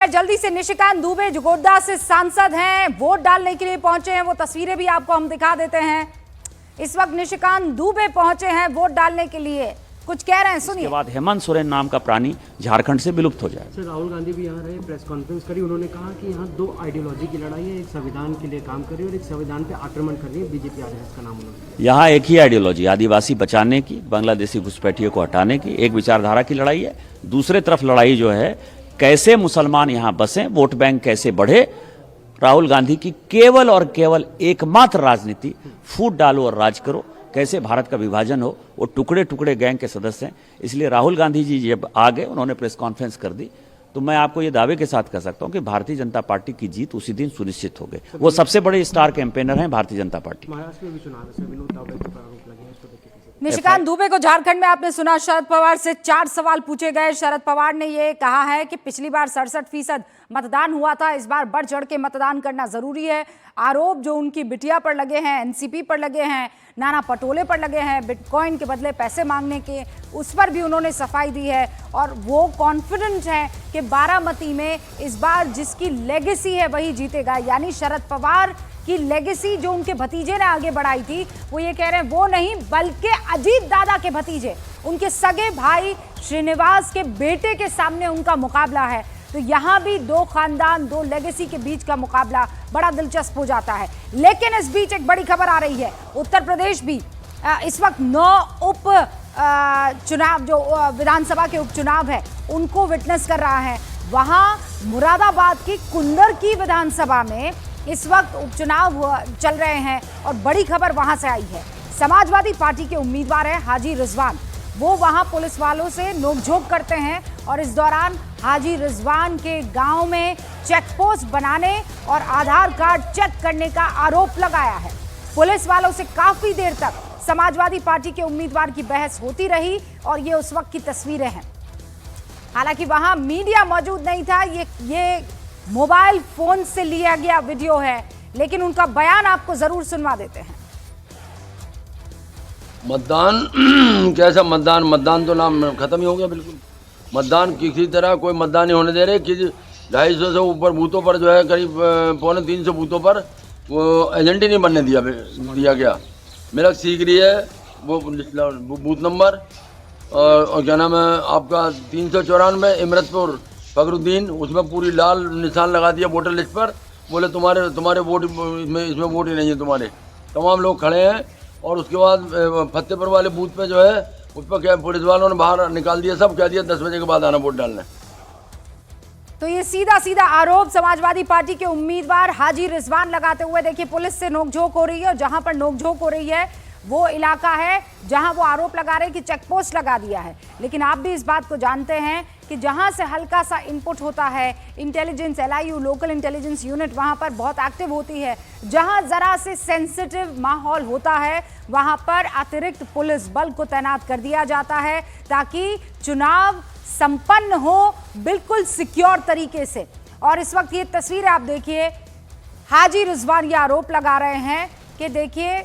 जल्दी से निशिकांत दुबे जो गोड्डा से सांसद हैं, वोट डालने के लिए पहुंचे हैं। वो तस्वीरें भी आपको हम दिखा देते हैं। इस वक्त निशिकांत दुबे पहुंचे हैं वोट डालने के लिए, कुछ कह रहे हैं, सुनिए। इसके बाद हेमंत सोरेन नाम का प्राणी झारखंड से विलुप्त हो जाए। सर, राहुल गांधी भी यहाँ रहे, प्रेस कॉन्फ्रेंस करी, उन्होंने कहा कि यहाँ दो आइडियोलॉजी की लड़ाई है, एक संविधान के लिए काम कर रही है और एक संविधान पे आक्रमण कर रही है बीजेपी आरएसएस का नाम उन्होंने। यहाँ एक ही आइडियोलॉजी, आदिवासी बचाने की, बांग्लादेशी घुसपैठियों को हटाने की, एक विचारधारा की लड़ाई है। दूसरे तरफ लड़ाई जो है कैसे मुसलमान यहाँ बसें, वोट बैंक कैसे बढ़े। राहुल गांधी की केवल और केवल एकमात्र राजनीति फूट डालो और राज करो, कैसे भारत का विभाजन हो। वो टुकड़े टुकड़े गैंग के सदस्य हैं। इसलिए राहुल गांधी जी जब आ गए, उन्होंने प्रेस कॉन्फ्रेंस कर दी, तो मैं आपको ये दावे के साथ कह सकता हूं कि भारतीय जनता पार्टी की जीत उसी दिन सुनिश्चित हो गई। वो सबसे बड़े स्टार कैंपेनर हैं भारतीय जनता पार्टी। महाराष्ट्र में भी चुनाव है सर, विनोद तावड़े पर आरोप लगे हैं, इसको देख के कैसे? निशिकांत दुबे को झारखंड में आपने सुना, शरद पवार से 4 सवाल पूछे गए। शरद पवार ने ये कहा है कि पिछली बार 67% मतदान हुआ था, इस बार बढ़ चढ़ के मतदान करना जरूरी है। आरोप जो उनकी बिटिया पर लगे हैं, एनसीपी पर लगे हैं, नाना पटोले पर लगे हैं, बिटकॉइन के बदले पैसे मांगने के, उस पर भी उन्होंने सफाई दी है। और वो कॉन्फिडेंट है कि बारामती में इस बार जिसकी लेगेसी है वही जीतेगा। यानी शरद पवार की लेगेसी जो उनके भतीजे ने आगे बढ़ाई थी, वो ये कह रहे हैं वो नहीं, बल्कि अजीत दादा के भतीजे, उनके सगे भाई श्रीनिवास के बेटे के सामने उनका मुकाबला है। तो यहाँ भी दो खानदान, दो लेगेसी के बीच का मुकाबला बड़ा दिलचस्प हो जाता है। लेकिन इस बीच एक बड़ी खबर आ रही है, उत्तर प्रदेश भी इस वक्त 9 उप चुनाव जो विधानसभा के उपचुनाव है उनको विटनेस कर रहा है। वहाँ मुरादाबाद की कुंदर की विधानसभा में इस वक्त उपचुनाव चल रहे हैं और बड़ी खबर वहां से आई है। समाजवादी पार्टी के उम्मीदवार हैं हाजी रिजवान, वो वहां पुलिस वालों से नोकझोंक करते हैं और इस दौरान हाजी रिजवान के गांव में चेक पोस्ट बनाने और आधार कार्ड चेक करने का आरोप लगाया है। पुलिस वालों से काफी देर तक समाजवादी पार्टी के उम्मीदवार की बहस होती रही और ये उस वक्त की तस्वीरें हैं। हालांकि वहां मीडिया मौजूद नहीं था, ये मोबाइल फोन से लिया गया वीडियो है, लेकिन उनका बयान आपको जरूर सुनवा देते हैं। मतदान कैसा मतदान? मतदान तो नाम खत्म ही हो गया बिल्कुल। मतदान किसी तरह कोई मतदान नहीं होने दे रहे। कि 250 से ऊपर बूथों पर जो है, करीब 250-300 बूथों पर वो एजेंट ही नहीं बनने दिया गया। मेरा सीकरी है वो बूथ नंबर और क्या नाम है आपका 394 इमरतपुर फखरुद्दीन, उसमें पूरी लाल निशान लगा दिया वोटर लिस्ट पर। बोले तुम्हारे वोट इसमें वोट ही नहीं है तुम्हारे। तमाम लोग खड़े हैं और उसके बाद फतेहपुर वाले बूथ पे जो है उस पर क्या पुलिस वालों ने बाहर निकाल दिया, सब कह दिया 10 बजे के बाद आना वोट डालने। तो ये सीधा आरोप समाजवादी पार्टी के उम्मीदवार हाजी रिजवान लगाते हुए, देखिए पुलिस से नोकझोंक हो रही है और जहां पर नोकझोंक हो रही है वो इलाका है जहां वो आरोप लगा रहे हैं कि चेक पोस्ट लगा दिया है। लेकिन आप भी इस बात को जानते हैं कि जहां से हल्का सा इनपुट होता है, intelligence LIU local intelligence unit वहां पर बहुत एक्टिव होती है। जहां जरा से सेंसिटिव माहौल होता है वहां पर अतिरिक्त पुलिस बल को तैनात कर दिया जाता है ताकि चुनाव संपन्न हो बिल्कुल सिक्योर तरीके से। और इस वक्त ये तस्वीर आप देखिए, हाजी रिजवान ये आरोप लगा रहे हैं कि देखिए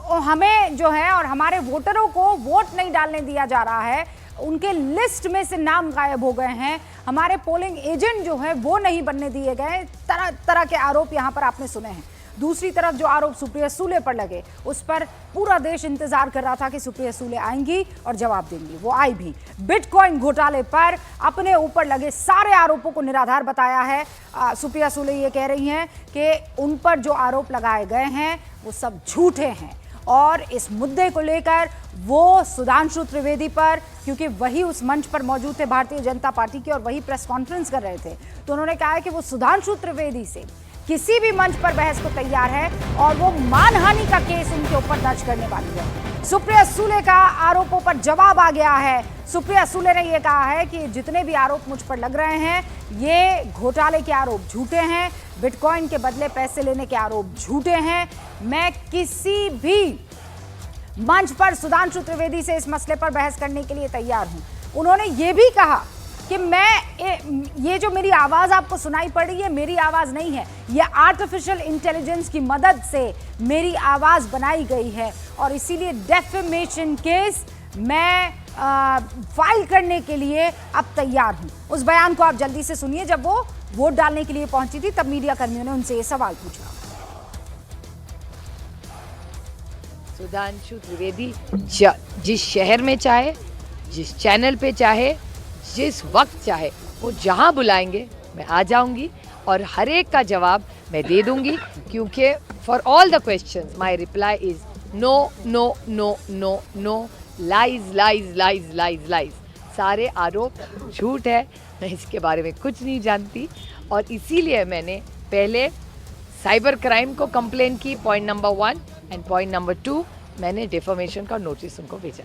हमें जो है और हमारे वोटरों को वोट नहीं डालने दिया जा रहा है, उनके लिस्ट में से नाम गायब हो गए हैं, हमारे पोलिंग एजेंट जो है वो नहीं बनने दिए गए। तरह तरह के आरोप यहां पर आपने सुने हैं। दूसरी तरफ जो आरोप सुप्रिया सुले पर लगे, उस पर पूरा देश इंतजार कर रहा था कि सुप्रिया सुले आएंगी और जवाब देंगी। वो आई भी। बिटकॉइन घोटाले पर अपने ऊपर लगे सारे आरोपों को निराधार बताया है। सुप्रिया सुले ये कह रही हैं कि उन पर जो आरोप लगाए गए हैं वो सब झूठे हैं और इस मुद्दे को लेकर वो सुधांशु त्रिवेदी पर, क्योंकि वही उस मंच पर मौजूद थे भारतीय जनता पार्टी के और वही प्रेस कॉन्फ्रेंस कर रहे थे, तो उन्होंने कहा है कि वो सुधांशु त्रिवेदी से किसी भी मंच पर बहस को तैयार है और वो मानहानि का केस उनके ऊपर दर्ज करने वाली है। सुप्रिया सुले का आरोपों पर जवाब आ गया है। सुप्रिया सुले ने यह कहा है कि जितने भी आरोप मुझ पर लग रहे हैं ये घोटाले के आरोप झूठे हैं, बिटकॉइन के बदले पैसे लेने के आरोप झूठे हैं। मैं किसी भी मंच पर सुधांशु त्रिवेदी से इस मसले पर बहस करने के लिए तैयार हूं। उन्होंने ये भी कहा कि ये जो मेरी आवाज आपको सुनाई पड़ रही है मेरी आवाज नहीं है, ये आर्टिफिशियल इंटेलिजेंस की मदद से मेरी आवाज बनाई गई है और इसीलिए डेफेमेशन केस मैं फाइल करने के लिए अब तैयार हूं। उस बयान को आप जल्दी से सुनिए। जब वो वोट डालने के लिए पहुंची थी तब मीडिया कर्मियों ने उनसे ये सवाल पूछा। सुधांशु त्रिवेदी जिस शहर में चाहे, जिस चैनल पे चाहे, जिस वक्त चाहे, वो जहां बुलाएंगे मैं आ जाऊंगी और हर एक का जवाब मैं दे दूंगी, क्योंकि for all the questions my reply is no no no no no, lies lies lies lies lies. सारे आरोप झूठ है, मैं इसके बारे में कुछ नहीं जानती और इसीलिए मैंने पहले साइबर क्राइम को कंप्लेन की, point number 1, and point number 2 मैंने डिफॉर्मेशन का नोटिस उनको भेजा।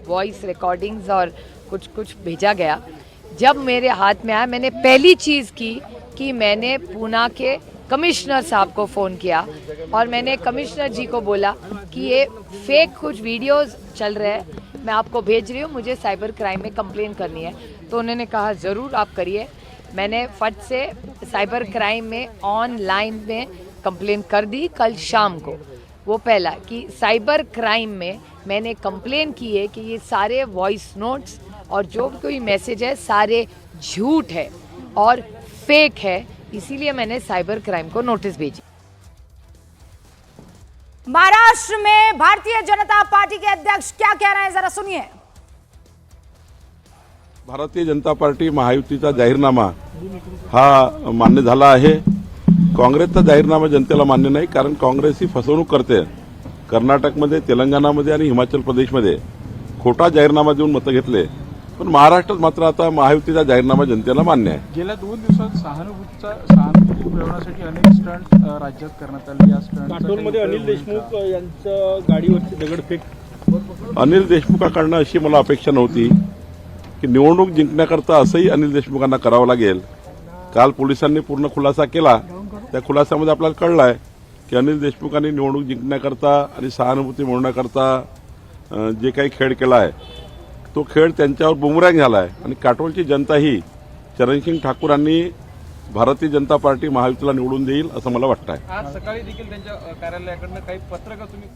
वॉइस रिकॉर्डिंग्स और कुछ कुछ भेजा गया। जब मेरे हाथ में आया, मैंने पहली चीज़ की कि मैंने पूना के कमिश्नर साहब को फ़ोन किया और मैंने कमिश्नर जी को बोला कि ये फेक कुछ वीडियोस चल रहे हैं, मैं आपको भेज रही हूँ, मुझे साइबर क्राइम में कंप्लेन करनी है। तो उन्होंने कहा ज़रूर आप करिए। मैंने फट से साइबर क्राइम में ऑनलाइन में कंप्लेन कर दी कल शाम को। वो पहला कि साइबर क्राइम में मैंने कंप्लेन की है कि ये सारे वॉइस नोट्स और जो कोई मैसेज है सारे झूठ है और फेक है, इसीलिए मैंने साइबर क्राइम को नोटिस भेजी। महाराष्ट्र में भारतीय जनता पार्टी के अध्यक्ष क्या कह रहे हैं, जरा सुनिए। भारतीय जनता पार्टी महायुतीचा जाहीरनामा हा मान्य झाला आहे। काँग्रेसचा जाहीरनामा जनतेला मान्य नाही, कारण काँग्रेस ही फसवणूक करते। कर्नाटकमध्ये, तेलंगणामध्ये आणि हिमाचल प्रदेशमध्ये खोटा जाहीरनामा देऊन मतं घेतले, पण महाराष्ट्रात मात्र आता महायुतीचा जाहीरनामा जनतेला मान्य आहे। गेल्या 2 दिवसात सहानुभूती मिळवण्यासाठी अनेक स्टंट राज्यात करण्यात आले। या स्टंट काटोलमध्ये अनिल देशमुख यांचं गाडीवरची दगडफेक, अनिल देशमुखांकडनं अशी मला अपेक्षा नव्हती की निवडणूक जिंकण्याकरता असंही अनिल देशमुखांना करावं लागेल। काल पोलिसांनी पूर्ण खुलासा केला, त्या खुलासामध्ये आपल्याला कळलं आहे की अनिल देशमुखांनी निवडणूक जिंकण्याकरता आणि सहानुभूती मिळवण्याकरता जे काही खेळ केला आहे तो खेळ त्यांच्यावर बुमरँग झाला आहे आणि काटोलची जनता ही चरणसिंग ठाकूरांनी भारतीय जनता पार्टी महायुतीला निवडून देईल असं मला वाटतं आहे। आज सकाळी देखील त्यांच्या कार्यालयाकडनं काही पत्रक तुम्ही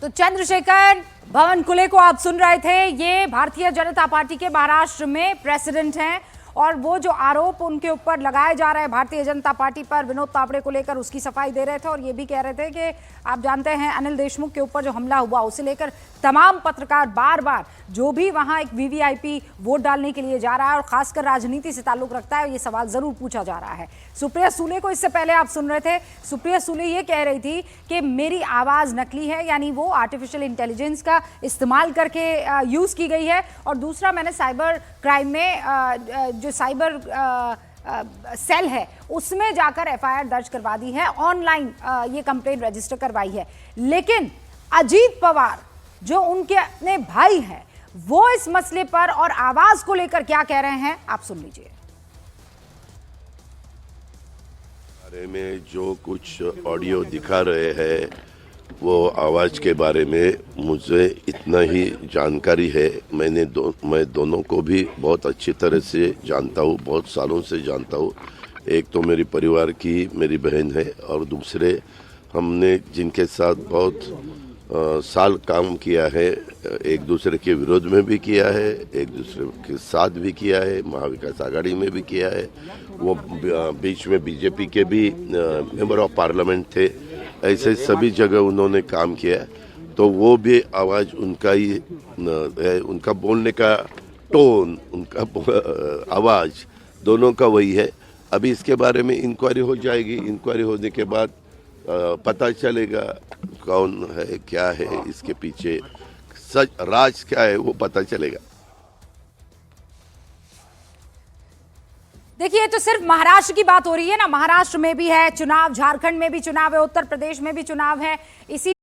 तो चंद्रशेखर बावनकुले को आप सुन रहे थे। ये भारतीय जनता पार्टी के महाराष्ट्र में प्रेसिडेंट हैं और वो जो आरोप उनके ऊपर लगाए जा रहे हैं भारतीय जनता पार्टी पर विनोद तावड़े को लेकर, उसकी सफाई दे रहे थे और ये भी कह रहे थे कि आप जानते हैं अनिल देशमुख के ऊपर जो हमला हुआ उसे लेकर तमाम पत्रकार बार बार जो भी वहां एक वीवीआईपी वोट डालने के लिए जा रहा है और खासकर राजनीति से ताल्लुक रखता है, ये सवाल जरूर पूछा जा रहा है। सुप्रिया सुले को इससे पहले आप सुन रहे थे। सुप्रिया सुले ये कह रही थी कि मेरी आवाज नकली है, यानी वो आर्टिफिशियल इंटेलिजेंस का इस्तेमाल करके यूज की गई है। और दूसरा, मैंने साइबर क्राइम में जो साइबर सेल है उसमें जाकर एफआईआर दर्ज करवा दी है, ऑनलाइन ये कंप्लेंट रजिस्टर करवाई है। लेकिन अजीत पवार जो उनके अपने भाई हैं वो इस मसले पर और आवाज को लेकर क्या कह रहे हैं, आप सुन लीजिए। बारे में जो कुछ ऑडियो दिखा रहे हैं वो आवाज़ के बारे में मुझे इतना ही जानकारी है। मैं दोनों को भी बहुत अच्छी तरह से जानता हूँ, बहुत सालों से जानता हूँ। एक तो मेरी परिवार की मेरी बहन है और दूसरे हमने जिनके साथ बहुत साल काम किया है, एक दूसरे के विरोध में भी किया है, एक दूसरे के साथ भी किया है, महाविकास आघाड़ी में भी किया है। वो बीच में बीजेपी के भी मेंबर ऑफ पार्लियामेंट थे। ऐसे सभी जगह उन्होंने काम किया, तो वो भी आवाज़ उनका ही है, उनका बोलने का टोन, उनका आवाज़ दोनों का वही है। अभी इसके बारे में इंक्वायरी हो जाएगी। इंक्वायरी होने के बाद पता चलेगा कौन है, क्या है इसके पीछे, सच राज क्या है वो पता चलेगा। देखिए, तो सिर्फ महाराष्ट्र की बात हो रही है ना, महाराष्ट्र में भी है चुनाव, झारखंड में भी चुनाव है, उत्तर प्रदेश में भी चुनाव है। इसी